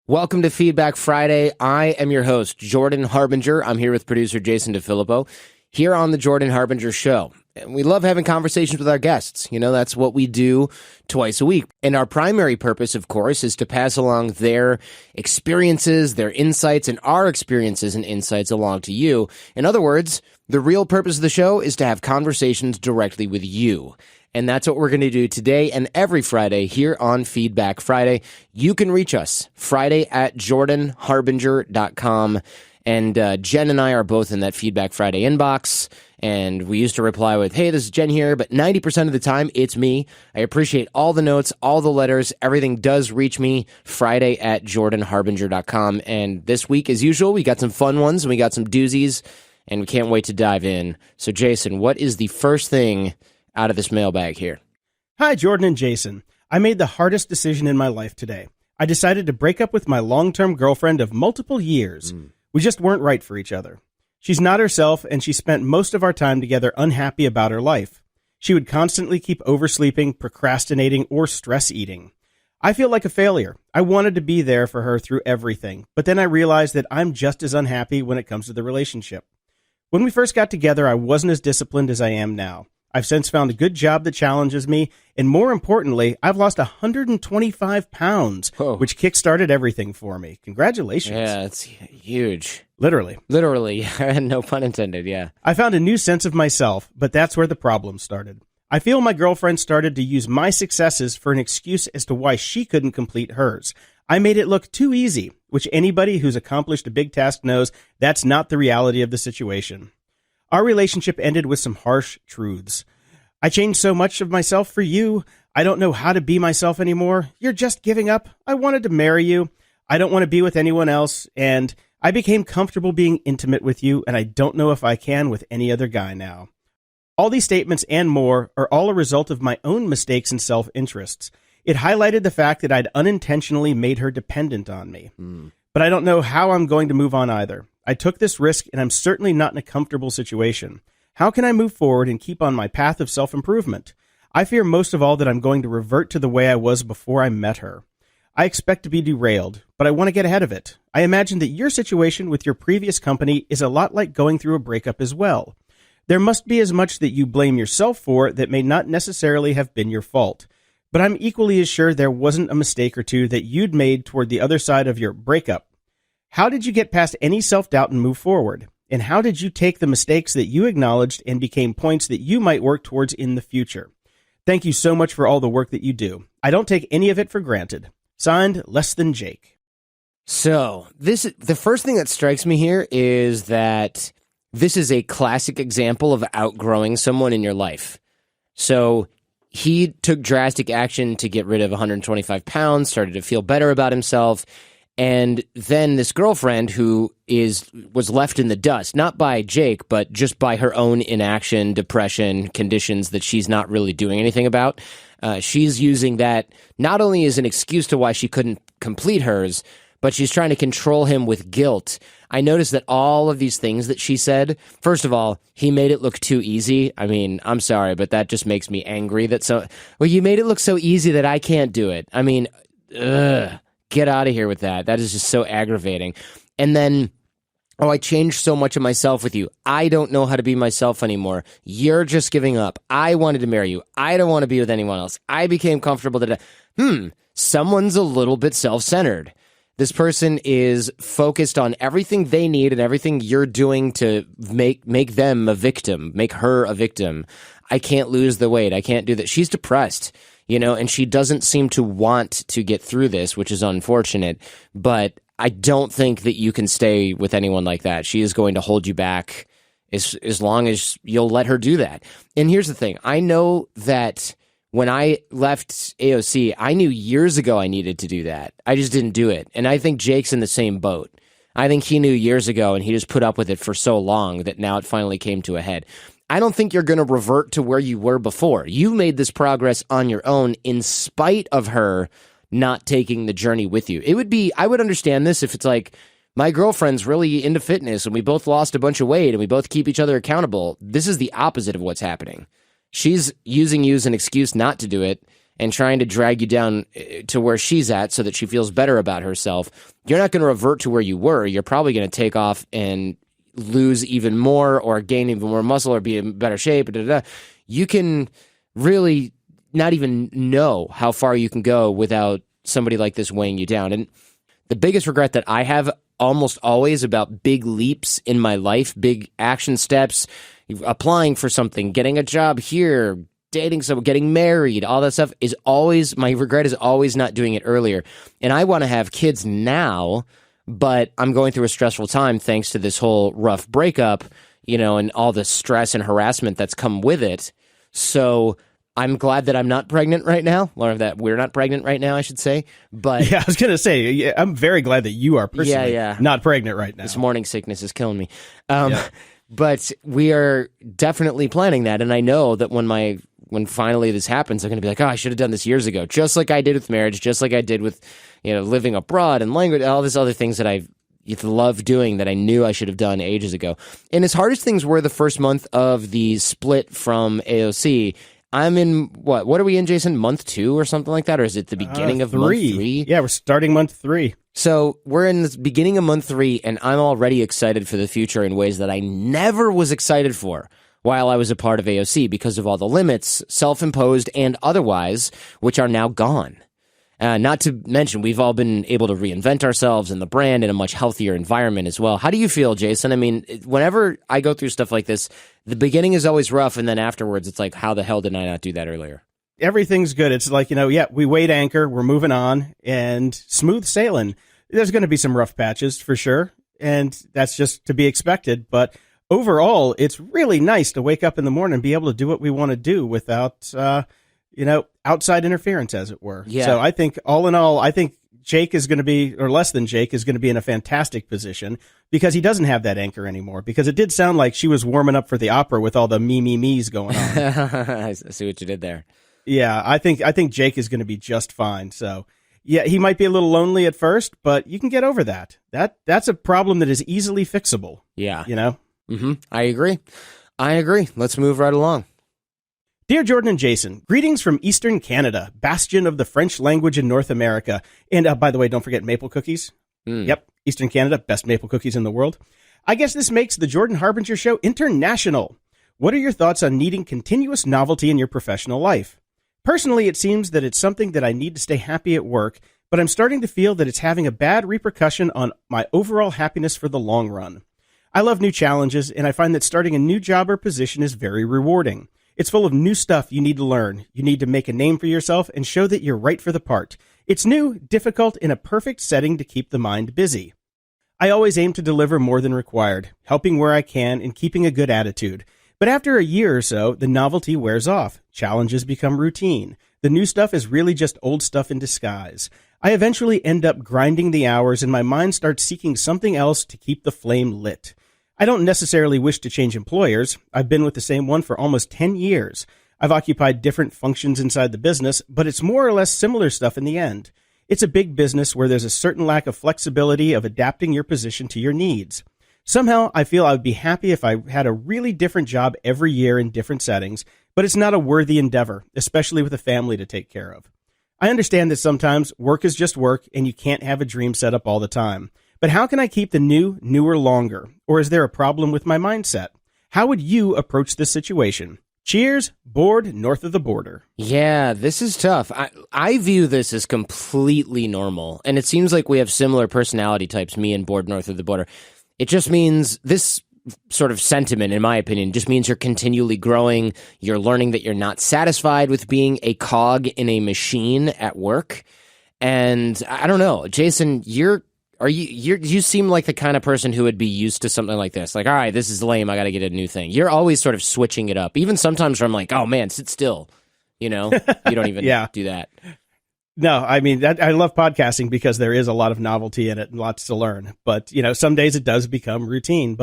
Welcome to Feedback Friday. I am your host, Jordan Harbinger. I'm here with producer Jason DeFilippo here on the Jordan Harbinger Show. And we love having conversations with our guests. You know, that's what we do twice a week. And our primary purpose, of course, is to pass along their experiences, their insights, and our experiences and insights along to you. In other words, the real purpose of the show is to have conversations directly with you. And that's what we're going to do today and every Friday here on Feedback Friday. You can reach us Friday at jordanharbinger.com. And Jen and I are both in that Feedback Friday inbox. And we used to reply with, hey, this is Jen here. But 90% of the time, it's me. I appreciate all the notes, all the letters. Everything does reach me Friday at jordanharbinger.com. And this week, as usual, we got some fun ones and we got some doozies. And we can't wait to dive in. So, Jason, what is the first thing out of this mailbag here? Hi, Jordan and Jason. I made the hardest decision in my life today. I decided to break up with my long-term girlfriend of multiple years. We just weren't right for each other. She's not herself, and she spent most of our time together unhappy about her life. She would constantly keep oversleeping, procrastinating, or stress eating. I feel like a failure. I wanted to be there for her through everything, but then I realized that I'm just as unhappy when it comes to the relationship. When we first got together, I wasn't as disciplined as I am now. I've since found a good job that challenges me, and more importantly, I've lost 125 pounds, which kickstarted everything for me. Congratulations. Yeah, it's huge. Literally. Literally. No pun intended, yeah. I found a new sense of myself, but that's where the problem started. I feel my girlfriend started to use my successes for an excuse as to why she couldn't complete hers. I made it look too easy, which anybody who's accomplished a big task knows that's not the reality of the situation. Our relationship ended with some harsh truths. I changed so much of myself for you. I don't know how to be myself anymore. You're just giving up. I wanted to marry you. I don't want to be with anyone else. And I became comfortable being intimate with you, and I don't know if I can with any other guy now. All these statements and more are all a result of my own mistakes and self-interests. It highlighted the fact that I'd unintentionally made her dependent on me. But I don't know how I'm going to move on either. I took this risk, and I'm certainly not in a comfortable situation. How can I move forward and keep on my path of self-improvement? I fear most of all that I'm going to revert to the way I was before I met her. I expect to be derailed, but I want to get ahead of it. I imagine that your situation with your previous company is a lot like going through a breakup as well. There must be as much that you blame yourself for that may not necessarily have been your fault. But I'm equally as sure there wasn't a mistake or two that you'd made toward the other side of your breakup. How did you get past any self-doubt and move forward? And how did you take the mistakes that you acknowledged and became points that you might work towards in the future? Thank you so much for all the work that you do. I don't take any of it for granted. Signed, Less Than Jake. So, the first thing that strikes me here is that this is a classic example of outgrowing someone in your life. So, he took drastic action to get rid of 125 pounds, started to feel better about himself. And then this girlfriend who was left in the dust, not by Jake, but just by her own inaction, depression, conditions that she's not really doing anything about. She's using that not only as an excuse to why she couldn't complete hers, but she's trying to control him with guilt. I noticed that all of these things that she said, first of all, he made it look too easy. I mean, I'm sorry, but that just makes me angry well, you made it look so easy that I can't do it. I mean, ugh. Get out of here with that. That is just so aggravating. And then, I changed so much of myself with you. I don't know how to be myself anymore. You're just giving up. I wanted to marry you. I don't want to be with anyone else. I became comfortable that, someone's a little bit self-centered. This person is focused on everything they need and everything you're doing to make them a victim, make her a victim. I can't lose the weight. I can't do that. She's depressed. And she doesn't seem to want to get through this, which is unfortunate, but I don't think that you can stay with anyone like that. She is going to hold you back as long as you'll let her do that. And here's the thing. I know that when I left AOC, I knew years ago I needed to do that. I just didn't do it. And I think Jake's in the same boat. I think he knew years ago and he just put up with it for so long that now it finally came to a head. I don't think you're going to revert to where you were before. You made this progress on your own in spite of her not taking the journey with you. I would understand this if it's like, my girlfriend's really into fitness and we both lost a bunch of weight and we both keep each other accountable. This is the opposite of what's happening. She's using you as an excuse not to do it, and trying to drag you down to where she's at so that she feels better about herself, you're not going to revert to where you were. You're probably going to take off and lose even more or gain even more muscle or be in better shape. You can really not even know how far you can go without somebody like this weighing you down. And the biggest regret that I have almost always about big leaps in my life, big action steps, applying for something, getting a job here, dating someone, getting married, all that stuff is always, my regret is always not doing it earlier. And I want to have kids now, but I'm going through a stressful time thanks to this whole rough breakup, and all the stress and harassment that's come with it. So I'm glad that I'm not pregnant right now, or that we're not pregnant right now, I should say. But yeah, I was going to say, I'm very glad that you are personally not pregnant right now. This morning sickness is killing me. But we are definitely planning that. And I know that when finally this happens, I'm going to be like, I should have done this years ago, just like I did with marriage, just like I did with, living abroad and language, all these other things that I love doing that I knew I should have done ages ago. And as hard as things were the first month of the split from AOC, I'm in, what are we in, Jason? Month 2 or something like that? Or is it the beginning of month 3? Yeah, we're starting month 3. So we're in the beginning of month 3, and I'm already excited for the future in ways that I never was excited for while I was a part of AOC because of all the limits, self-imposed and otherwise, which are now gone. Not to mention, we've all been able to reinvent ourselves and the brand in a much healthier environment as well. How do you feel, Jason? I mean, whenever I go through stuff like this, the beginning is always rough, and then afterwards, it's like, how the hell did I not do that earlier? Everything's good. It's like, we weighed anchor, we're moving on, and smooth sailing. There's going to be some rough patches for sure, and that's just to be expected. But overall, it's really nice to wake up in the morning and be able to do what we want to do without, outside interference, as it were. Yeah. So I think all in all, Jake is going to be, or less than Jake, is going to be in a fantastic position because he doesn't have that anchor anymore. Because it did sound like she was warming up for the opera with all the me's going on. I see what you did there. Yeah, I think Jake is going to be just fine. So yeah, he might be a little lonely at first, but you can get over that. That's a problem that is easily fixable. Yeah. Mm-hmm. I agree. Let's move right along. Dear Jordan and Jason, greetings from Eastern Canada, bastion of the French language in North America. And by the way, don't forget maple cookies. Yep, Eastern Canada, best maple cookies in the world. I guess this makes the Jordan Harbinger Show international. What are your thoughts on needing continuous novelty in your professional life? Personally, it seems that it's something that I need to stay happy at work, but I'm starting to feel that it's having a bad repercussion on my overall happiness for the long run. I love new challenges, and I find that starting a new job or position is very rewarding. It's full of new stuff you need to learn. You need to make a name for yourself and show that you're right for the part. It's new, difficult, and a perfect setting to keep the mind busy. I always aim to deliver more than required, helping where I can and keeping a good attitude. But after a year or so, the novelty wears off. Challenges become routine. The new stuff is really just old stuff in disguise. I eventually end up grinding the hours and my mind starts seeking something else to keep the flame lit. I don't necessarily wish to change employers. I've been with the same one for almost 10 years. I've occupied different functions inside the business, but it's more or less similar stuff in the end. It's a big business where there's a certain lack of flexibility of adapting your position to your needs. Somehow, I feel I would be happy if I had a really different job every year in different settings, but it's not a worthy endeavor, especially with a family to take care of. I understand that sometimes work is just work and you can't have a dream set up all the time. But how can I keep the new, newer longer? Or is there a problem with my mindset? How would you approach this situation? Cheers, bored north of the border. Yeah, this is tough. I view this as completely normal. And it seems like we have similar personality types, me and bored north of the border. It just means this sort of sentiment, in my opinion, just means you're continually growing. You're learning that you're not satisfied with being a cog in a machine at work. And I don't know, Jason, you seem like the kind of person who would be used to something like this. Like, all right, this is lame. I got to get a new thing. You're always sort of switching it up. Even sometimes I'm like, oh man, sit still. You don't even do that. No, I mean, I love podcasting because there is a lot of novelty in it and lots to learn. But, some days it does become routine.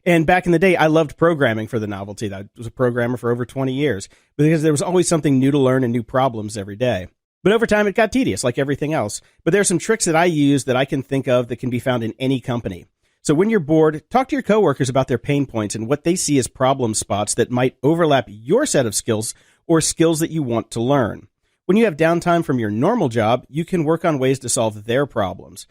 And back in the day, I loved programming for the novelty. I was a programmer for over 20 years because there was always something new to learn and new problems every day. But over time, it got tedious, like everything else. But there's some tricks that I use that I can think of that can be found in any company. So when you're bored, talk to your coworkers about their pain points and what they see as problem spots that might overlap your set of skills or skills that you want to learn. When you have downtime from your normal job, you can work on ways to solve their problems.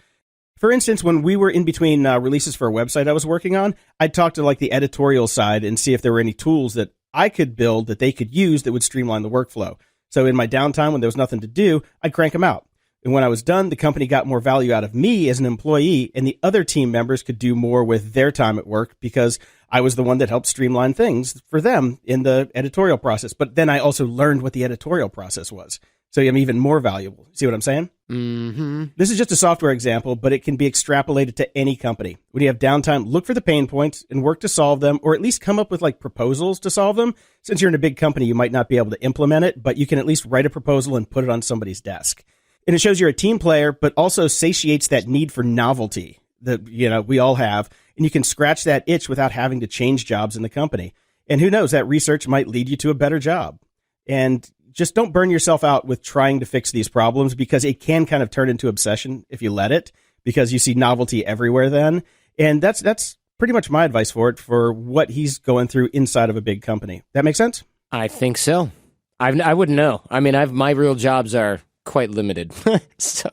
For instance, when we were in between releases for a website I was working on, I'd talk to like the editorial side and see if there were any tools that I could build that they could use that would streamline the workflow. So in my downtime, when there was nothing to do, I'd crank them out. And when I was done, the company got more value out of me as an employee, and the other team members could do more with their time at work because I was the one that helped streamline things for them in the editorial process. But then I also learned what the editorial process was. So I'm even more valuable. See what I'm saying? Mm-hmm. This is just a software example, but it can be extrapolated to any company. When you have downtime, look for the pain points and work to solve them, or at least come up with like proposals to solve them. Since you're in a big company, you might not be able to implement it, but you can at least write a proposal and put it on somebody's desk. And it shows you're a team player, but also satiates that need for novelty that, we all have. And you can scratch that itch without having to change jobs in the company. And who knows, that research might lead you to a better job. And just don't burn yourself out with trying to fix these problems, because it can kind of turn into obsession if you let it, because you see novelty everywhere then. And that's pretty much my advice for what he's going through inside of a big company. That make sense? I think so. I wouldn't know. I mean, my real jobs are quite limited. So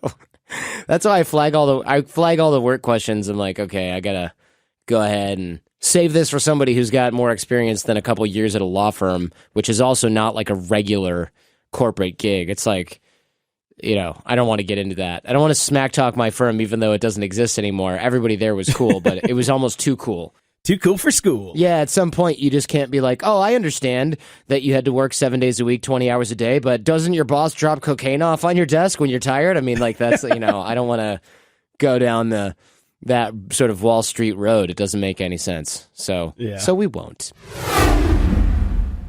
that's why I flag all the work questions. I'm like, okay, I gotta go ahead and save this for somebody who's got more experience than a couple years at a law firm, which is also not like a regular corporate gig. It's like, I don't want to get into that. I don't want to smack talk my firm, even though it doesn't exist anymore. Everybody there was cool, but it was almost too cool. Too cool for school. Yeah, at some point you just can't be like, oh, I understand that you had to work 7 days a week, 20 hours a day, but doesn't your boss drop cocaine off on your desk when you're tired? I mean, like, that's, I don't want to go down that sort of Wall Street road. It doesn't make any sense. So we won't.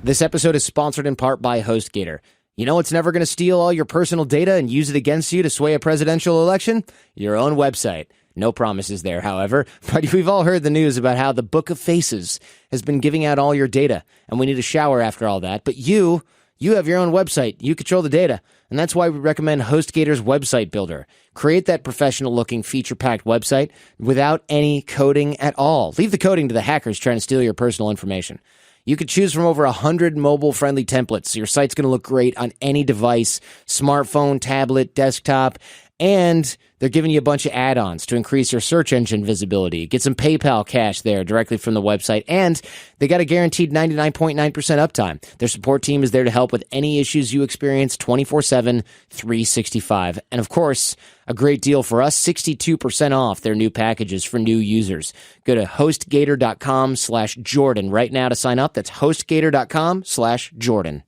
This episode is sponsored in part by HostGator. You know what's never going to steal all your personal data and use it against you to sway a presidential election? Your own website. No promises there, however, but we've all heard the news about how the Book of Faces has been giving out all your data, and we need a shower after all that. But you have your own website. You control the data, and that's why we recommend HostGator's Website Builder. Create that professional-looking, feature-packed website without any coding at all. Leave the coding to the hackers trying to steal your personal information. You could choose from over 100 mobile-friendly templates, so your site's going to look great on any device, smartphone, tablet, desktop, and they're giving you a bunch of add-ons to increase your search engine visibility. Get some PayPal cash there directly from the website, and they got a guaranteed 99.9% uptime. Their support team is there to help with any issues you experience 24/7, 365. And of course, a great deal for us, 62% off their new packages for new users. Go to hostgator.com/Jordan right now to sign up. That's hostgator.com/Jordan.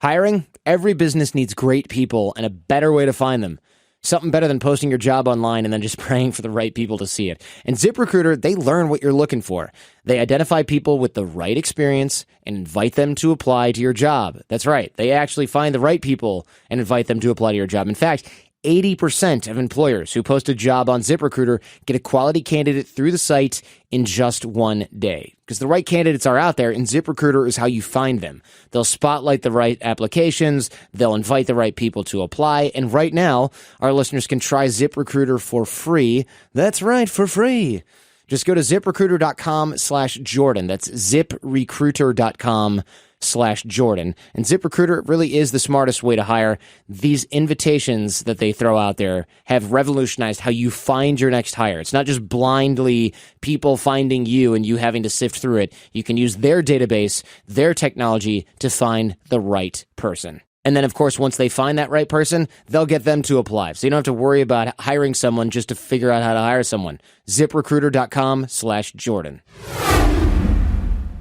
Hiring? Every business needs great people and a better way to find them. Something better than posting your job online and then just praying for the right people to see it. And ZipRecruiter, they learn what you're looking for. They identify people with the right experience and invite them to apply to your job. That's right. They actually find the right people and invite them to apply to your job. In fact, 80% of employers who post a job on ZipRecruiter get a quality candidate through the site in just one day. Because the right candidates are out there, and ZipRecruiter is how you find them. They'll spotlight the right applications, they'll invite the right people to apply, and right now, our listeners can try ZipRecruiter for free. That's right, for free. Just go to ZipRecruiter.com/Jordan. That's ZipRecruiter.com/Jordan. And ZipRecruiter really is the smartest way to hire. These invitations that they throw out there have revolutionized how you find your next hire. It's not just blindly people finding you and you having to sift through it. You can use their database, their technology to find the right person. And then, of course, once they find that right person, they'll get them to apply. So you don't have to worry about hiring someone just to figure out how to hire someone. ZipRecruiter.com/Jordan.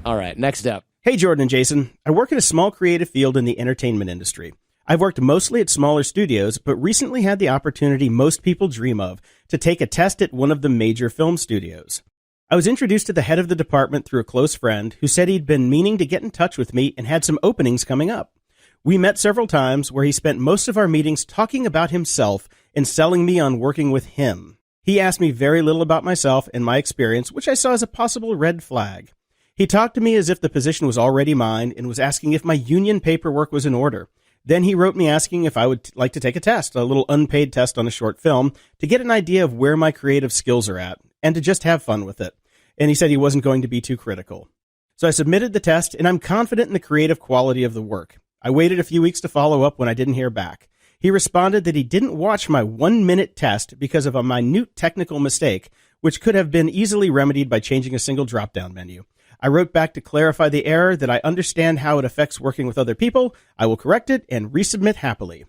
All right, next up. Hey, Jordan and Jason. I work in a small creative field in the entertainment industry. I've worked mostly at smaller studios, but recently had the opportunity most people dream of to take a test at one of the major film studios. I was introduced to the head of the department through a close friend who said he'd been meaning to get in touch with me and had some openings coming up. We met several times where he spent most of our meetings talking about himself and selling me on working with him. He asked me very little about myself and my experience, which I saw as a possible red flag. He talked to me as if the position was already mine and was asking if my union paperwork was in order. Then he wrote me asking if I would like to take a test, a little unpaid test on a short film, to get an idea of where my creative skills are at and to just have fun with it. And he said he wasn't going to be too critical. So I submitted the test, and I'm confident in the creative quality of the work. I waited a few weeks to follow up when I didn't hear back. He responded that he didn't watch my 1-minute test because of a minute technical mistake, which could have been easily remedied by changing a single drop-down menu. I wrote back to clarify the error, that I understand how it affects working with other people. I will correct it and resubmit happily.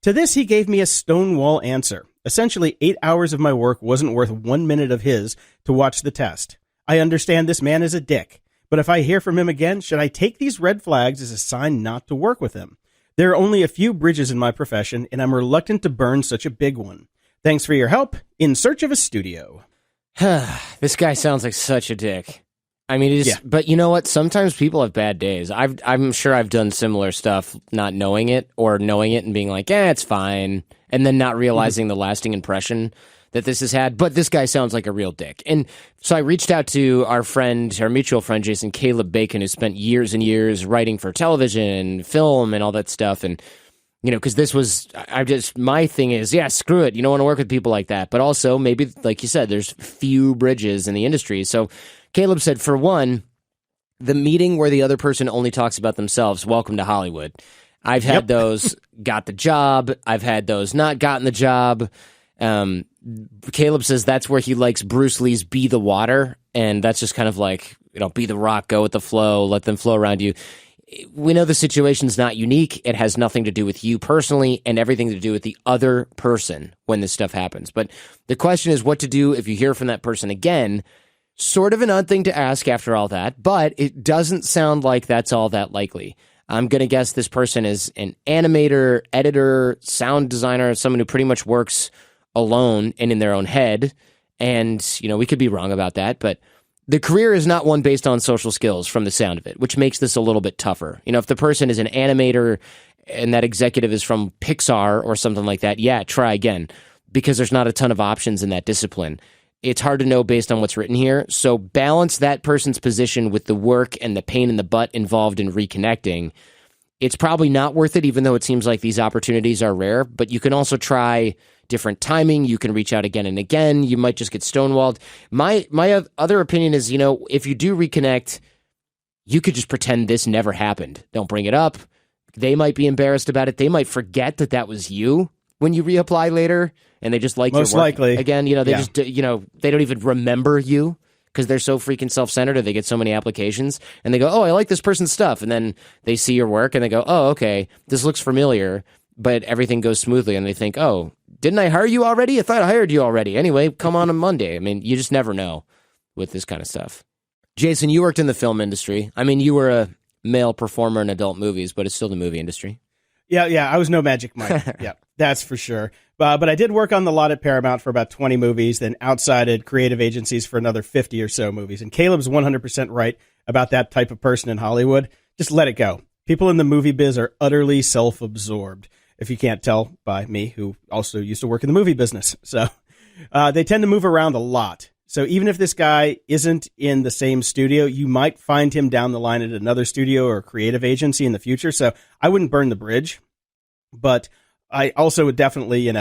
To this, he gave me a stonewall answer. Essentially, 8 hours of my work wasn't worth 1 minute of his to watch the test. I understand this man is a dick, but if I hear from him again, should I take these red flags as a sign not to work with him? There are only a few bridges in my profession, and I'm reluctant to burn such a big one. Thanks for your help. In search of a studio. This guy sounds like such a dick. I mean, but you know what? Sometimes people have bad days. I'm sure I've done similar stuff, not knowing it, or knowing it and being like, it's fine, and then not realizing the lasting impression that this has had. But this guy sounds like a real dick. And so I reached out to our mutual friend, Jason Caleb Bacon, who spent years and years writing for television, film, and all that stuff. And, because this was, my thing is, screw it. You don't want to work with people like that. But also, maybe, like you said, there's few bridges in the industry. So Caleb said, for one, the meeting where the other person only talks about themselves, welcome to Hollywood. I've had those, got the job. I've had those, not gotten the job. Caleb says that's where he likes Bruce Lee's Be the Water, and that's just kind of like, be the rock, go with the flow, let them flow around you. We know the situation's not unique. It has nothing to do with you personally and everything to do with the other person when this stuff happens. But the question is what to do if you hear from that person again. Sort of an odd thing to ask after all that, but it doesn't sound like that's all that likely. I'm going to guess this person is an animator, editor, sound designer, someone who pretty much works alone and in their own head. And, we could be wrong about that, but the career is not one based on social skills from the sound of it, which makes this a little bit tougher. If the person is an animator and that executive is from Pixar or something like that, try again, because there's not a ton of options in that discipline. It's hard to know based on what's written here. So balance that person's position with the work and the pain in the butt involved in reconnecting. It's probably not worth it, even though it seems like these opportunities are rare, but you can also try different timing. You can reach out again and again. You might just get stonewalled. My other opinion is, if you do reconnect, you could just pretend this never happened. Don't bring it up. They might be embarrassed about it. They might forget that was you when you reapply later, and they just like most your work likely again. They just they don't even remember you because they're so freaking self-centered, or they get so many applications, and they go, oh, I like this person's stuff, and then they see your work and they go, oh, okay, this looks familiar, but everything goes smoothly, and they think, oh, didn't I hire you already? I thought I hired you already. Anyway, come on Monday. I mean, you just never know with this kind of stuff. Jason, you worked in the film industry. I mean, you were a male performer in adult movies, but it's still the movie industry. Yeah, I was no Magic Mike. Yeah, that's for sure. But I did work on the lot at Paramount for about 20 movies, then outside at creative agencies for another 50 or so movies. And Caleb's 100% right about that type of person in Hollywood. Just let it go. People in the movie biz are utterly self-absorbed, if you can't tell by me, who also used to work in the movie business. So they tend to move around a lot. So even if this guy isn't in the same studio, you might find him down the line at another studio or creative agency in the future. So I wouldn't burn the bridge, but I also would definitely,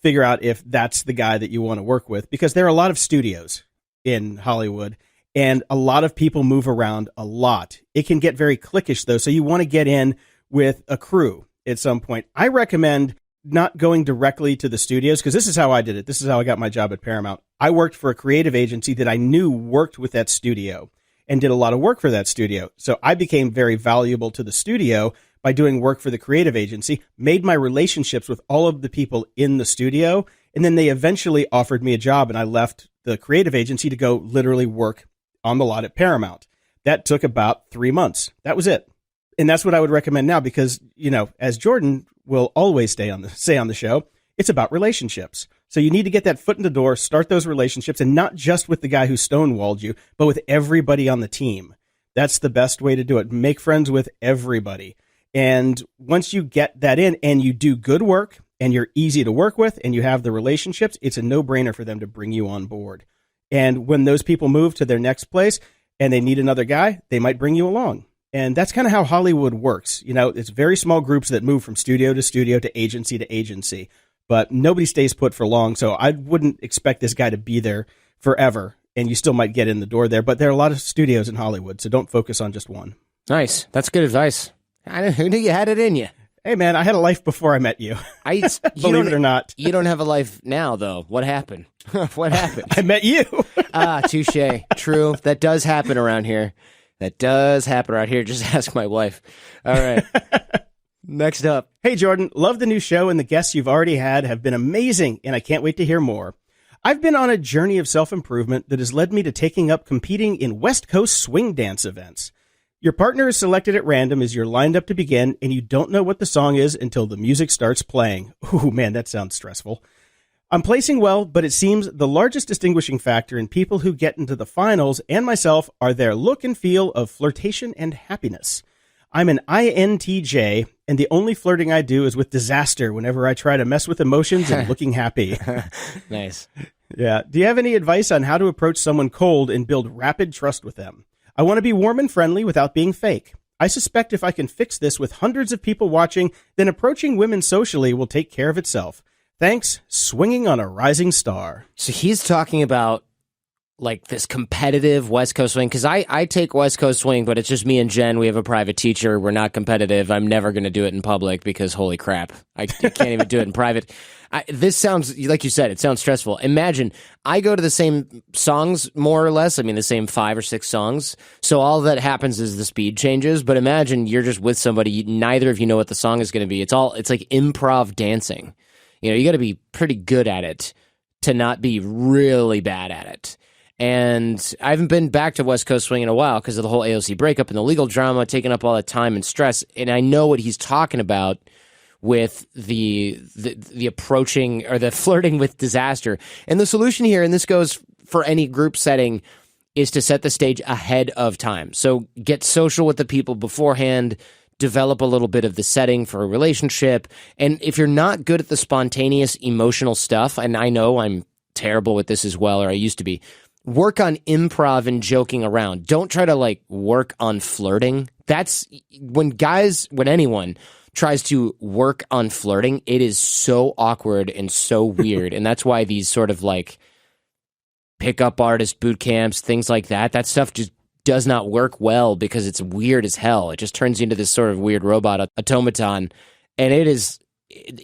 figure out if that's the guy that you want to work with, because there are a lot of studios in Hollywood and a lot of people move around a lot. It can get very cliquish though. So you want to get in with a crew at some point. I recommend not going directly to the studios, because this is how I did it. This is how I got my job at Paramount. I worked for a creative agency that I knew worked with that studio and did a lot of work for that studio. So I became very valuable to the studio by doing work for the creative agency, made my relationships with all of the people in the studio, and then they eventually offered me a job, and I left the creative agency to go literally work on the lot at Paramount. That took about 3 months. That was it. And that's what I would recommend now, because, as Jordan will always say on the show, it's about relationships. So you need to get that foot in the door, start those relationships, and not just with the guy who stonewalled you, but with everybody on the team. That's the best way to do it. Make friends with everybody. And once you get that in and you do good work and you're easy to work with and you have the relationships, it's a no-brainer for them to bring you on board. And when those people move to their next place and they need another guy, they might bring you along. And that's kind of how Hollywood works. It's very small groups that move from studio to agency, but nobody stays put for long. So I wouldn't expect this guy to be there forever, and you still might get in the door there. But there are a lot of studios in Hollywood, so don't focus on just one. Nice. That's good advice. Who knew you had it in you? Hey, man, I had a life before I met you. Believe it or not. You don't have a life now, though. What happened? What happened? I met you. Touche. True. That does happen around here. Just ask my wife. All right. Next up. Hey, Jordan. Love the new show, and the guests you've already had have been amazing, and I can't wait to hear more. I've been on a journey of self-improvement that has led me to taking up competing in West Coast swing dance events. Your partner is selected at random as you're lined up to begin, and you don't know what the song is until the music starts playing. Ooh, man, that sounds stressful. I'm placing well, but it seems the largest distinguishing factor in people who get into the finals and myself are their look and feel of flirtation and happiness. I'm an INTJ, and the only flirting I do is with disaster whenever I try to mess with emotions and looking happy. Nice. Yeah. Do you have any advice on how to approach someone cold and build rapid trust with them? I want to be warm and friendly without being fake. I suspect if I can fix this with hundreds of people watching, then approaching women socially will take care of itself. Thanks, Swinging on a Rising Star. So he's talking about like this competitive West Coast swing, because I take West Coast swing, but it's just me and Jen. We have a private teacher. We're not competitive. I'm never going to do it in public because holy crap, I can't even do it in private. This sounds, like you said, it sounds stressful. Imagine I go to the same songs, more or less. I mean, the same 5 or 6 songs. So all that happens is the speed changes. But imagine you're just with somebody. Neither of you know what the song is going to be. It's like improv dancing. You know, you got to be pretty good at it to not be really bad at it. And I haven't been back to West Coast swing in a while because of the whole AOC breakup and the legal drama taking up all that time and stress. And I know what he's talking about with the approaching or the flirting with disaster. And the solution here, and this goes for any group setting, is to set the stage ahead of time. So get social with the people beforehand, develop a little bit of the setting for a relationship. And if you're not good at the spontaneous emotional stuff, and I know I'm terrible with this as well, or I used to be, work on improv and joking around. Don't try to like work on flirting. That's when anyone tries to work on flirting, it is so awkward and so weird. And that's why these sort of like pickup artist boot camps, things like that stuff just does not work well because it's weird as hell. It just turns you into this sort of weird robot automaton. And it is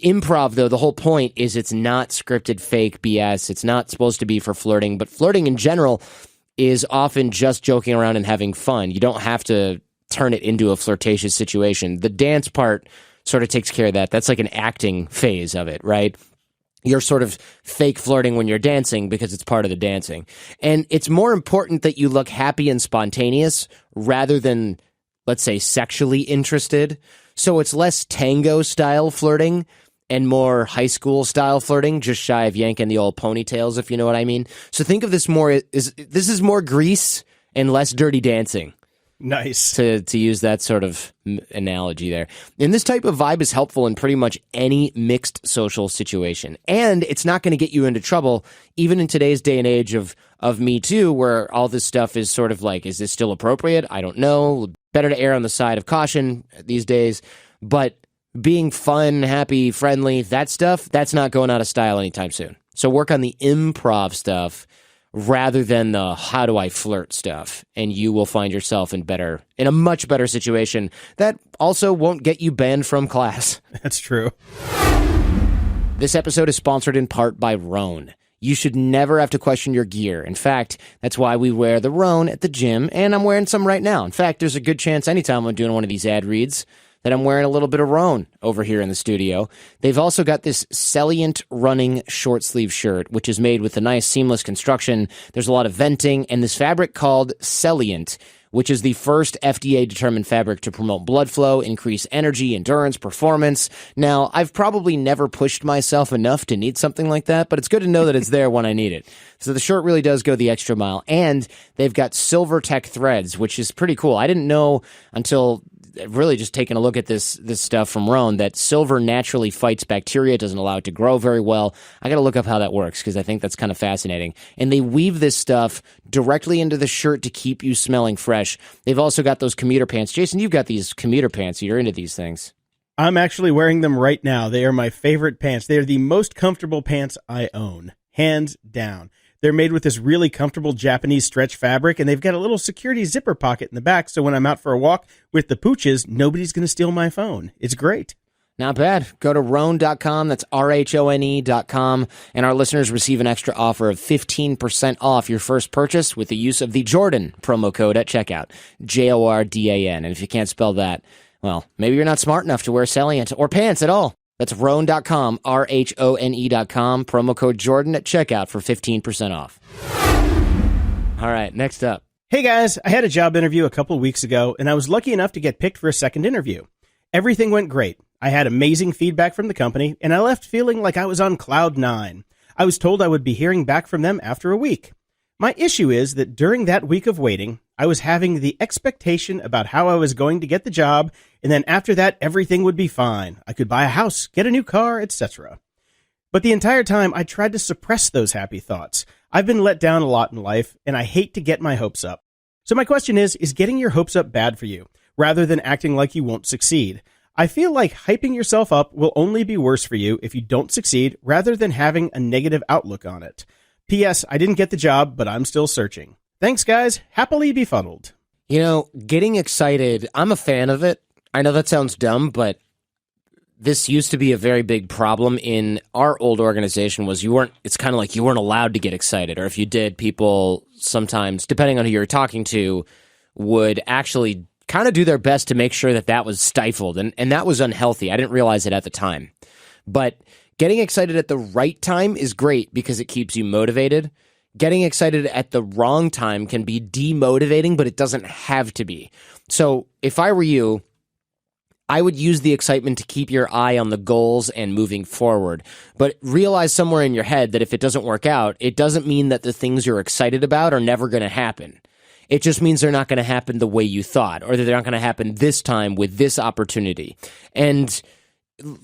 improv, though. The whole point is it's not scripted fake BS. It's not supposed to be for flirting, but flirting in general is often just joking around and having fun. You don't have to turn it into a flirtatious situation. The dance part sort of takes care of that. That's like an acting phase of it, right? You're sort of fake flirting when you're dancing because it's part of the dancing. And it's more important that you look happy and spontaneous rather than, let's say, sexually interested. So it's less tango style flirting and more high school style flirting, just shy of yanking the old ponytails, if you know what I mean. So think of this this is more Grease and less Dirty Dancing. Nice. To use that sort of analogy there. And this type of vibe is helpful in pretty much any mixed social situation. And it's not going to get you into trouble, even in today's day and age of Me Too, where all this stuff is sort of like, is this still appropriate? I don't know. Better to err on the side of caution these days. But being fun, happy, friendly, that stuff, that's not going out of style anytime soon. So work on the improv stuff rather than the how do I flirt stuff, and you will find yourself in a much better situation that also won't get you banned from class. That's true. This episode is sponsored in part by Rhone. You should never have to question your gear. In fact, that's why we wear the Rhone at the gym, and I'm wearing some right now. In fact, there's a good chance anytime I'm doing one of these ad reads that I'm wearing a little bit of Rhone over here in the studio. They've also got this Celliant running short sleeve shirt, which is made with a nice seamless construction. There's a lot of venting, and this fabric called Celliant, which is the first FDA-determined fabric to promote blood flow, increase energy, endurance, performance. Now, I've probably never pushed myself enough to need something like that, but it's good to know that it's there when I need it. So the shirt really does go the extra mile, and they've got Silver Tech threads, which is pretty cool. I didn't know until really just taking a look at this stuff from Rhone that silver naturally fights bacteria, doesn't allow it to grow very well. I got to look up how that works because I think that's kind of fascinating. And they weave this stuff directly into the shirt to keep you smelling fresh. They've also got those commuter pants. Jason, you've got these commuter pants. You're into these things. I'm actually wearing them right now. They are my favorite pants. They are the most comfortable pants I own, hands down. They're made with this really comfortable Japanese stretch fabric, and they've got a little security zipper pocket in the back, so when I'm out for a walk with the pooches, nobody's going to steal my phone. It's great. Not bad. Go to Rhone.com. That's RHONE.com. And our listeners receive an extra offer of 15% off your first purchase with the use of the Jordan promo code at checkout. JORDAN. And if you can't spell that, well, maybe you're not smart enough to wear salient or pants at all. That's Rhone.com, RHONE.com. Promo code Jordan at checkout for 15% off. All right, next up. Hey guys, I had a job interview a couple weeks ago, and I was lucky enough to get picked for a second interview. Everything went great. I had amazing feedback from the company, and I left feeling like I was on cloud nine. I was told I would be hearing back from them after a week. My issue is that during that week of waiting, I was having the expectation about how I was going to get the job, and then after that, everything would be fine. I could buy a house, get a new car, etc. But the entire time, I tried to suppress those happy thoughts. I've been let down a lot in life, and I hate to get my hopes up. So my question is getting your hopes up bad for you, rather than acting like you won't succeed? I feel like hyping yourself up will only be worse for you if you don't succeed, rather than having a negative outlook on it. P.S. I didn't get the job, but I'm still searching. Thanks, guys. Happily befuddled. You know, getting excited, I'm a fan of it. I know that sounds dumb, but this used to be a very big problem in our old organization was it's kind of like you weren't allowed to get excited. Or if you did, people sometimes, depending on who you're talking to, would actually kind of do their best to make sure that that was stifled. And that was unhealthy. I didn't realize it at the time. But getting excited at the right time is great because it keeps you motivated. Getting excited at the wrong time can be demotivating, but it doesn't have to be. So if I were you, I would use the excitement to keep your eye on the goals and moving forward. But realize somewhere in your head that if it doesn't work out, it doesn't mean that the things you're excited about are never going to happen. It just means they're not going to happen the way you thought, or that they're not going to happen this time with this opportunity. And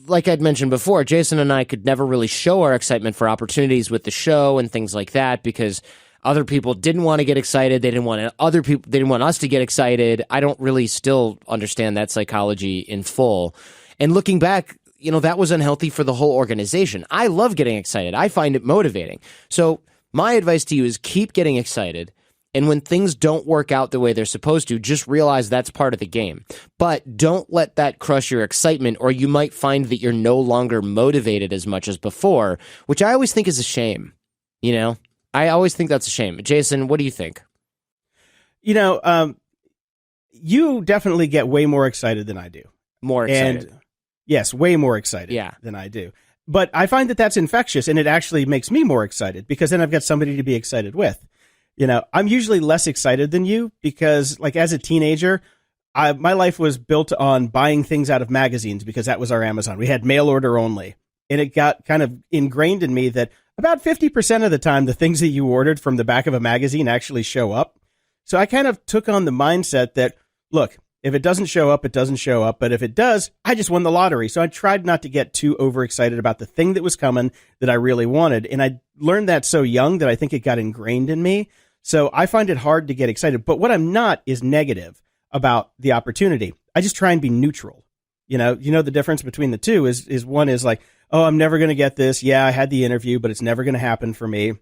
like I'd mentioned before, Jason and I could never really show our excitement for opportunities with the show and things like that because other people didn't want to get excited. They didn't want they didn't want us to get excited. I don't really still understand that psychology in full. And looking back, you know, that was unhealthy for the whole organization. I love getting excited. I find it motivating. So my advice to you is keep getting excited. And when things don't work out the way they're supposed to, just realize that's part of the game. But don't let that crush your excitement, or you might find that you're no longer motivated as much as before, which I always think is a shame. You know, I always think that's a shame. Jason, what do you think? You know, you definitely get way more excited than I do. More excited. And yes, way more excited than I do. But I find that that's infectious, and it actually makes me more excited because then I've got somebody to be excited with. You know, I'm usually less excited than you because, like, as a teenager, my life was built on buying things out of magazines because that was our Amazon. We had mail order only. And it got kind of ingrained in me that about 50% of the time, the things that you ordered from the back of a magazine actually show up. So I kind of took on the mindset that, look, if it doesn't show up, it doesn't show up. But if it does, I just won the lottery. So I tried not to get too overexcited about the thing that was coming that I really wanted. And I learned that so young that I think it got ingrained in me. So I find it hard to get excited. But what I'm not is negative about the opportunity. I just try and be neutral. You know the difference between the two is one is like, oh, I'm never going to get this. Yeah, I had the interview, but it's never going to happen for me.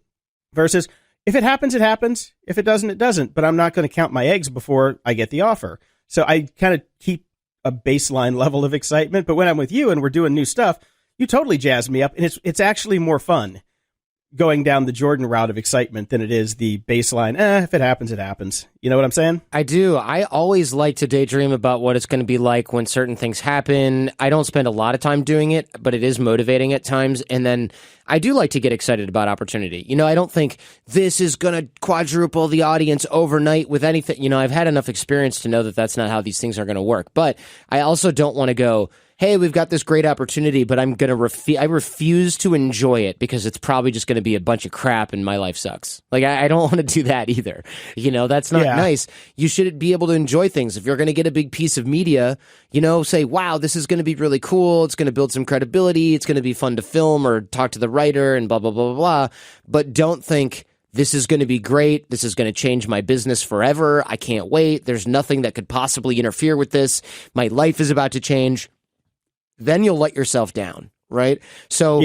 Versus if it happens, it happens. If it doesn't, it doesn't. But I'm not going to count my eggs before I get the offer. So I kind of keep a baseline level of excitement. But when I'm with you and we're doing new stuff, you totally jazz me up. And it's actually more fun going down the Jordan route of excitement than it is the baseline, if it happens, it happens. You know what I'm saying? I do. I always like to daydream about what it's going to be like when certain things happen. I don't spend a lot of time doing it, but it is motivating at times. And then I do like to get excited about opportunity. You know, I don't think this is going to quadruple the audience overnight with anything. You know, I've had enough experience to know that that's not how these things are going to work. But I also don't want to go, hey, we've got this great opportunity, but I'm going to I refuse to enjoy it because it's probably just going to be a bunch of crap and my life sucks. Like, I don't want to do that either. You know, that's not nice. You should be able to enjoy things. If you're going to get a big piece of media, you know, say, wow, this is going to be really cool. It's going to build some credibility. It's going to be fun to film or talk to the writer and blah, blah, blah, blah, blah. But don't think this is going to be great. This is going to change my business forever. I can't wait. There's nothing that could possibly interfere with this. My life is about to change. Then you'll let yourself down, right? So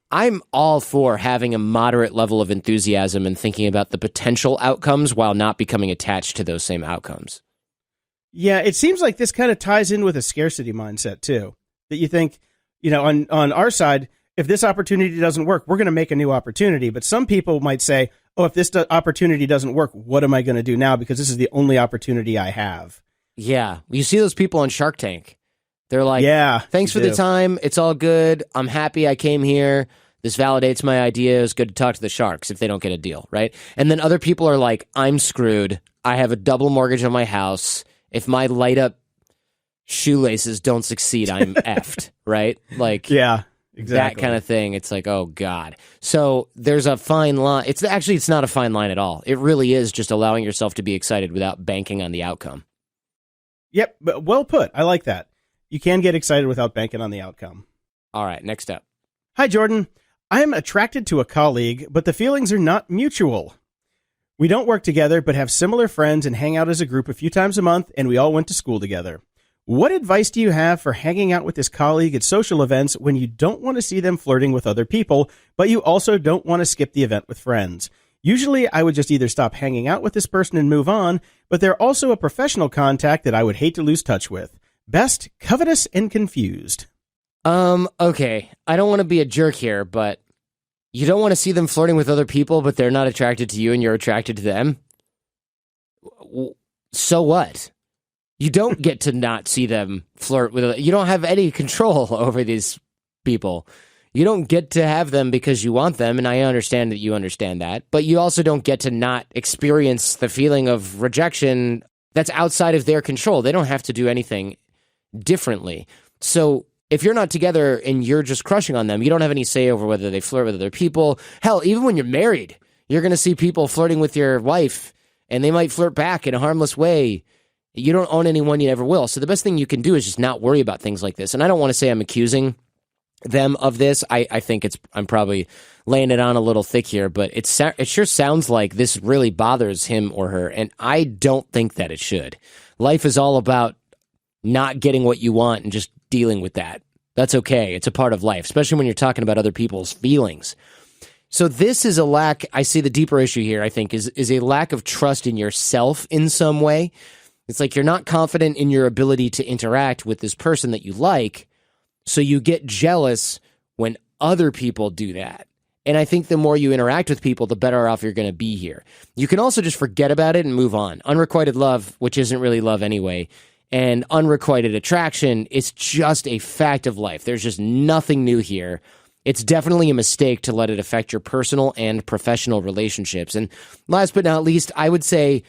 I'm all for having a moderate level of enthusiasm and thinking about the potential outcomes while not becoming attached to those same outcomes. Yeah, it seems like this kind of ties in with a scarcity mindset too. That you think, on our side, if this opportunity doesn't work, we're going to make a new opportunity. But some people might say, oh, if this opportunity doesn't work, what am I going to do now? Because this is the only opportunity I have. Yeah. You see those people on Shark Tank. They're like, yeah, thanks for the time. It's all good. I'm happy I came here. This validates my idea. It's good to talk to the sharks if they don't get a deal, right? And then other people are like, I'm screwed. I have a double mortgage on my house. If my light up shoelaces don't succeed, I'm effed, right? Like, yeah, exactly. That kind of thing. It's like, oh God. So there's a fine line. It's not a fine line at all. It really is just allowing yourself to be excited without banking on the outcome. Yep, but well put. I like that. You can get excited without banking on the outcome. All right, next up. Hi, Jordan. I am attracted to a colleague, but the feelings are not mutual. We don't work together, but have similar friends and hang out as a group a few times a month, and we all went to school together. What advice do you have for hanging out with this colleague at social events when you don't want to see them flirting with other people, but you also don't want to skip the event with friends? Usually, I would just either stop hanging out with this person and move on, but they're also a professional contact that I would hate to lose touch with. Best, covetous, and confused. Okay. I don't want to be a jerk here, but you don't want to see them flirting with other people, but they're not attracted to you and you're attracted to them? So what? You don't get to not see them flirt with. You don't have any control over these people. You don't get to have them because you want them, and I understand that you understand that, but you also don't get to not experience the feeling of rejection that's outside of their control. They don't have to do anything differently. So if you're not together and you're just crushing on them, you don't have any say over whether they flirt with other people. Hell, even when you're married, you're going to see people flirting with your wife, and they might flirt back in a harmless way. You don't own anyone, you never will. So the best thing you can do is just not worry about things like this. And I don't want to say I'm accusing them of this. I think I'm probably laying it on a little thick here, but it sure sounds like this really bothers him or her, and I don't think that it should. Life is all about not getting what you want and just dealing with that. That's okay. It's a part of life, especially when you're talking about other people's feelings. So this is a lack, I see the deeper issue here, I think, is a lack of trust in yourself in some way. It's like you're not confident in your ability to interact with this person that you like, so you get jealous when other people do that. And I think the more you interact with people, the better off you're going to be here. You can also just forget about it and move on. Unrequited love, which isn't really love anyway, and unrequited attraction, it's just a fact of life. There's just nothing new here. It's definitely a mistake to let it affect your personal and professional relationships. And last but not least, I would say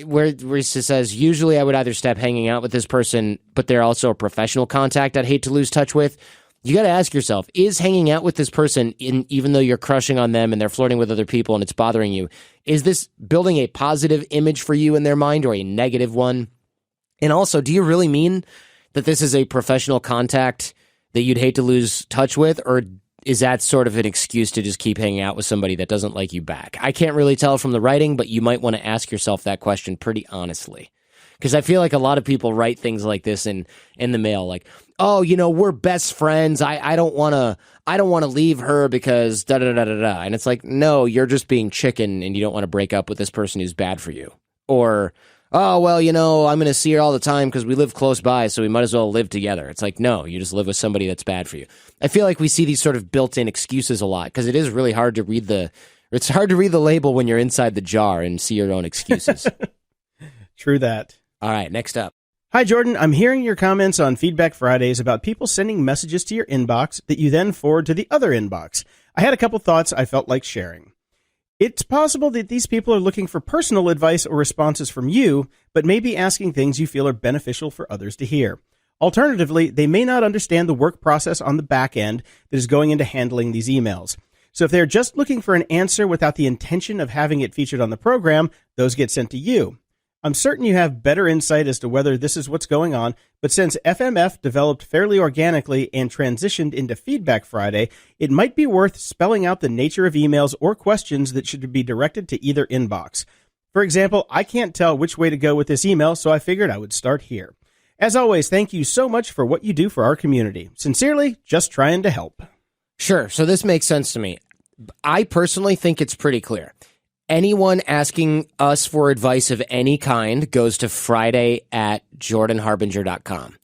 where it says, usually I would either stop hanging out with this person, but they're also a professional contact I'd hate to lose touch with. You got to ask yourself, is hanging out with this person, even though you're crushing on them and they're flirting with other people and it's bothering you, is this building a positive image for you in their mind or a negative one? And also, do you really mean that this is a professional contact that you'd hate to lose touch with, or is that sort of an excuse to just keep hanging out with somebody that doesn't like you back? I can't really tell from the writing, but you might want to ask yourself that question pretty honestly. Because I feel like a lot of people write things like this in the mail, like, oh, we're best friends. I don't want to leave her because da da da da da. And it's like, no, you're just being chicken and you don't want to break up with this person who's bad for you. Or, oh, well, I'm going to see her all the time because we live close by, so we might as well live together. It's like, no, you just live with somebody that's bad for you. I feel like we see these sort of built-in excuses a lot because it is really hard to read the label when you're inside the jar and see your own excuses. True that. All right, next up. Hi, Jordan. I'm hearing your comments on Feedback Fridays about people sending messages to your inbox that you then forward to the other inbox. I had a couple thoughts I felt like sharing. It's possible that these people are looking for personal advice or responses from you, but may be asking things you feel are beneficial for others to hear. Alternatively, they may not understand the work process on the back end that is going into handling these emails. So if they're just looking for an answer without the intention of having it featured on the program, those get sent to you. I'm certain you have better insight as to whether this is what's going on, but since FMF developed fairly organically and transitioned into Feedback Friday, it might be worth spelling out the nature of emails or questions that should be directed to either inbox. For example, I can't tell which way to go with this email, so I figured I would start here. As always, thank you so much for what you do for our community. Sincerely, just trying to help. Sure. So this makes sense to me. I personally think it's pretty clear. Anyone asking us for advice of any kind goes to friday@jordanharbinger.com.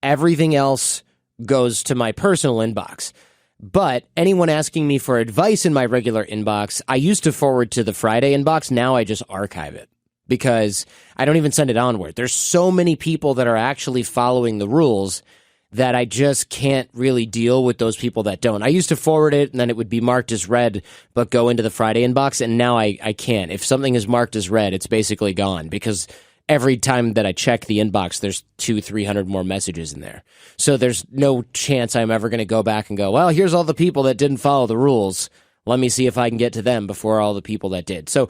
Everything else goes to my personal inbox. But anyone asking me for advice in my regular inbox, I used to forward to the Friday inbox. Now I just archive it because I don't even send it onward. There's so many people that are actually following the rules that I just can't really deal with those people that don't. I used to forward it and then it would be marked as read, but go into the Friday inbox. And now I can't. If something is marked as read, it's basically gone because every time that I check the inbox, there's 200-300 more messages in there. So there's no chance I'm ever going to go back and go, well, here's all the people that didn't follow the rules. Let me see if I can get to them before all the people that did. So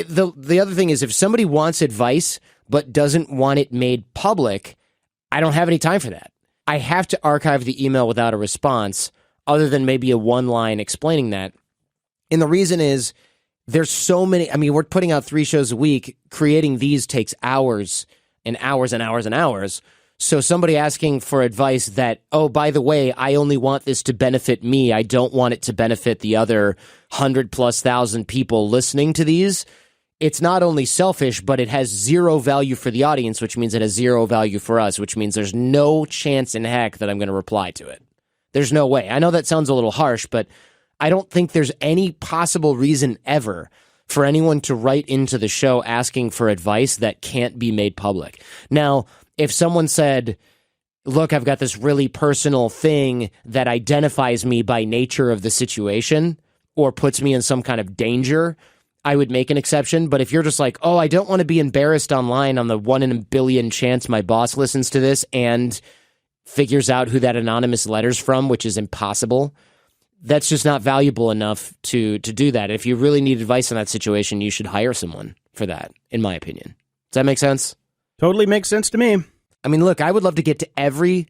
the other thing is if somebody wants advice but doesn't want it made public, I don't have any time for that. I have to archive the email without a response other than maybe a one line explaining that. And the reason is there's so many. I mean, we're putting out 3 shows a week. Creating these takes hours and hours and hours and hours. So somebody asking for advice that, oh, by the way, I only want this to benefit me. I don't want it to benefit the other 100,000+ people listening to these. It's not only selfish, but it has zero value for the audience, which means it has zero value for us, which means there's no chance in heck that I'm going to reply to it. There's no way. I know that sounds a little harsh, but I don't think there's any possible reason ever for anyone to write into the show asking for advice that can't be made public. Now, if someone said, look, I've got this really personal thing that identifies me by nature of the situation or puts me in some kind of danger, I would make an exception. But if you're just like, oh, I don't want to be embarrassed online on the 1 in a billion chance my boss listens to this and figures out who that anonymous letter's from, which is impossible, that's just not valuable enough to do that. If you really need advice in that situation, you should hire someone for that, in my opinion. Does that make sense? Totally makes sense to me. I mean, look, I would love to get to every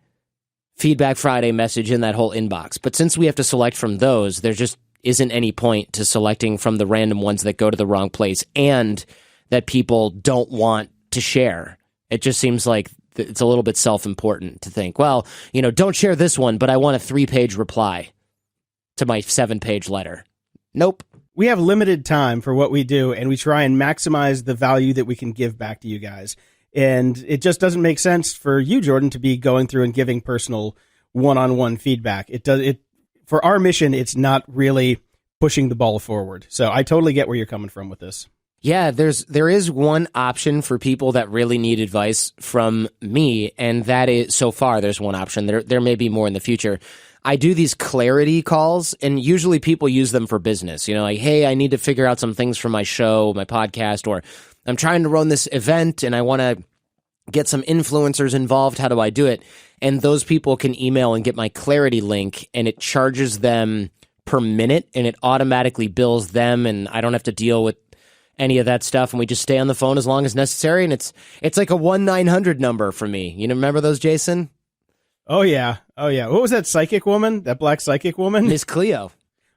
Feedback Friday message in that whole inbox. But since we have to select from those, there just isn't any point to selecting from the random ones that go to the wrong place and that people don't want to share. It just seems like it's a little bit self-important to think, well, don't share this one, but I want a 3-page reply to my 7-page letter. Nope. We have limited time for what we do, and we try and maximize the value that we can give back to you guys. And it just doesn't make sense for you, Jordan, to be going through and giving personal one-on-one feedback. For our mission, it's not really pushing the ball forward. So I totally get where you're coming from with this. Yeah, there is one option for people that really need advice from me, and that is, so far, there's one option. There may be more in the future. I do these clarity calls, and usually people use them for business. Like, hey, I need to figure out some things for my show, my podcast, or I'm trying to run this event and I want to get some influencers involved. How do I do it? And those people can email and get my clarity link, and it charges them per minute, and it automatically bills them, and I don't have to deal with any of that stuff, and we just stay on the phone as long as necessary, and it's like a 1-900 number for me. You remember those, Jason? Oh, yeah. What was that psychic woman? That black psychic woman? Miss Cleo.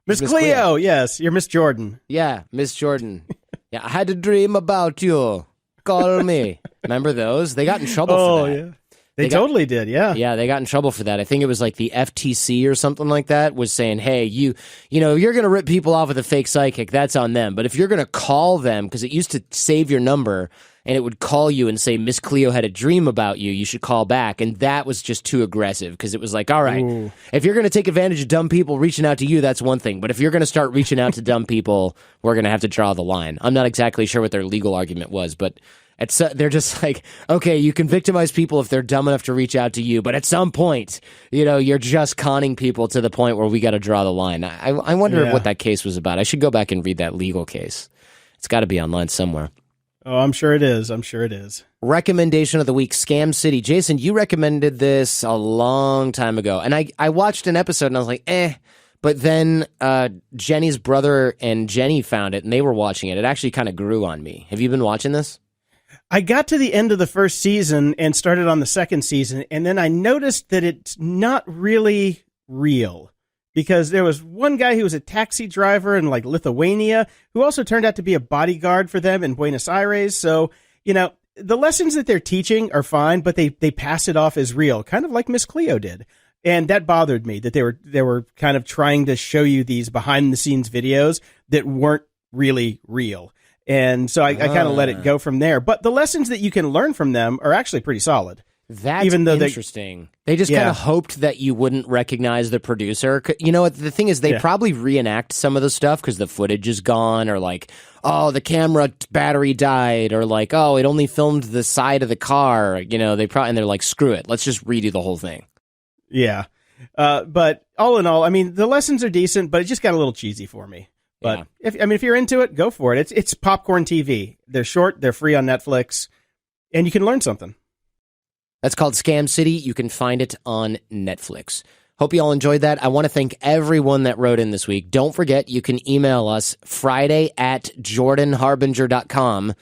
Miss Cleo, yes. You're Miss Jordan. Yeah, Miss Jordan. Yeah, I had a dream about you. Call me. Remember those? They got in trouble for that. Yeah. They totally did, yeah. Yeah, they got in trouble for that. I think it was like the FTC or something like that was saying, hey, you're going to rip people off with a fake psychic. That's on them. But if you're going to call them, because it used to save your number, and it would call you and say, Miss Cleo had a dream about you, you should call back. And that was just too aggressive because it was like, all right, if you're going to take advantage of dumb people reaching out to you, that's one thing. But if you're going to start reaching out to dumb people, we're going to have to draw the line. I'm not exactly sure what their legal argument was, but they're just like, okay, you can victimize people if they're dumb enough to reach out to you. But at some point, you're just conning people to the point where we got to draw the line. I wonder what that case was about. I should go back and read that legal case. It's got to be online somewhere. Oh, I'm sure it is. Recommendation of the week, Scam City. Jason, you recommended this a long time ago. And I watched an episode and I was like, But then Jenny's brother and Jenny found it and they were watching it. It actually kind of grew on me. Have you been watching this? I got to the end of the first season and started on the second season. And then I noticed that it's not really real. Because there was one guy who was a taxi driver in like Lithuania who also turned out to be a bodyguard for them in Buenos Aires. So, the lessons that they're teaching are fine, but they pass it off as real, kind of like Miss Cleo did. And that bothered me that they were kind of trying to show you these behind the scenes videos that weren't really real. And so I kind of let it go from there. But the lessons that you can learn from them are actually pretty solid. That's interesting. They just kind of hoped that you wouldn't recognize the producer. You know what? The thing is, they probably reenact some of the stuff because the footage is gone, or like, oh, the camera battery died, or like, oh, it only filmed the side of the car. You know, and they're like, screw it, let's just redo the whole thing. Yeah. But all in all, I mean, the lessons are decent, but it just got a little cheesy for me. But if you're into it, go for it. It's popcorn TV. They're short, they're free on Netflix, and you can learn something. That's called Scam City. You can find it on Netflix. Hope you all enjoyed that. I want to thank everyone that wrote in this week. Don't forget, you can email us Friday@jordanharbinger.com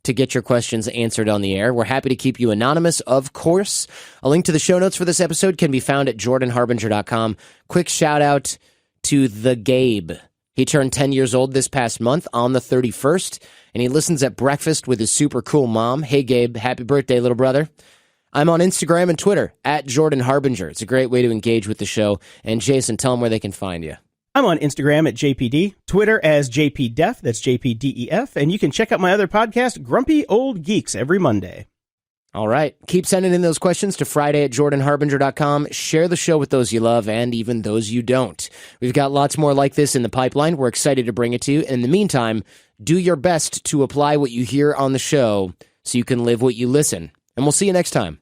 to get your questions answered on the air. We're happy to keep you anonymous, of course. A link to the show notes for this episode can be found at jordanharbinger.com. Quick shout out to the Gabe. He turned 10 years old this past month on the 31st, and he listens at breakfast with his super cool mom. Hey, Gabe, happy birthday, little brother. I'm on Instagram and Twitter at Jordan Harbinger. It's a great way to engage with the show. And Jason, tell them where they can find you. I'm on Instagram at JPD, Twitter as JPDef, that's JPDEF, and you can check out my other podcast, Grumpy Old Geeks, every Monday. All right. Keep sending in those questions to Friday@jordanharbinger.com. Share the show with those you love and even those you don't. We've got lots more like this in the pipeline. We're excited to bring it to you. And in the meantime, do your best to apply what you hear on the show so you can live what you listen. And we'll see you next time.